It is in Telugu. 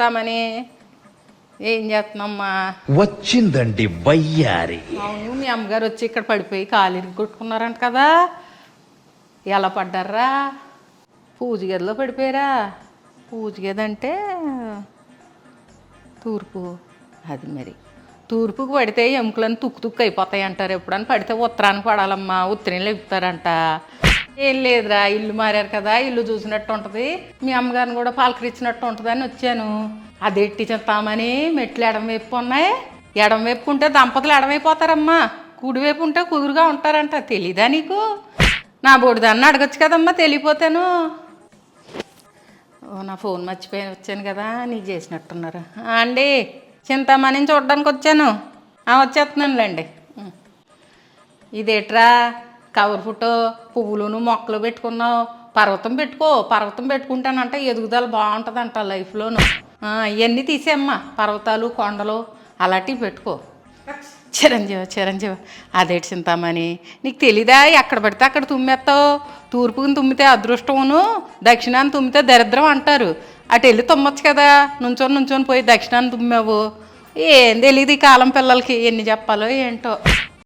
తామని ఏం చేస్తున్నామ్మా? వచ్చిందండి వయ్యారి. అవును, మీ అమ్మగారు వచ్చి ఇక్కడ పడిపోయి కాలు కొట్టుకున్నారంట కదా, ఎలా పడ్డారా? పూజ గదిలో పడిపోయారా? పూజ గది అంటే తూర్పు, అది మరి తూర్పుకి పడితే ఎముకలను తుక్కు అయిపోతాయి అంటారు. ఎప్పుడని పడితే ఉత్తరానికి పడాలమ్మా, ఉత్తరం లేపుతారంట. ఏం లేదురా, ఇల్లు మారారు కదా, ఇల్లు చూసినట్టు ఉంటుంది, మీ అమ్మగారిని కూడా పలకరించినట్టు ఉంటుందని వచ్చాను. అది ఎట్టి చెప్తామని మెట్లు ఎడమవైపు ఉన్నాయి, ఎడమవైపుకుంటే దంపతులు ఎడమైపోతారమ్మా, కుడివైపు ఉంటే కుదురుగా ఉంటారంట. తెలీదా నీకు? నా బోడిదాన్ని అడగచ్చు కదమ్మా, తెలియపోతాను. నా ఫోన్ మర్చిపోయి వచ్చాను కదా, నీకు చేసినట్టున్నారు అండి. చింతామణిని చూడడానికి వచ్చాను. వచ్చేస్తున్నానులేండి. ఇదేట్రా కవర్ ఫోటో, పువ్వులను మొక్కలు పెట్టుకున్నావు. పర్వతం పెట్టుకో, పర్వతం పెట్టుకుంటానంటే ఎదుగుదల బాగుంటుందంట లైఫ్లోను. ఇవన్నీ తీసేమ్మా, పర్వతాలు కొండలు అలాంటివి పెట్టుకో. చిరంజీవి అదేటి చింతామణి, నీకు తెలీదా? ఎక్కడ పడితే అక్కడ తుమ్మేస్తావు. తూర్పుని తుమ్మితే అదృష్టమును, దక్షిణాన్ని తుమ్మితే దరిద్రం అంటారు. అటు వెళ్ళి తుమ్మొచ్చు కదా, నుంచొని పోయి దక్షిణాన్ని తుమ్మావు. ఏం తెలియదు ఈ కాలం పిల్లలకి, ఎన్ని చెప్పాలో ఏంటో.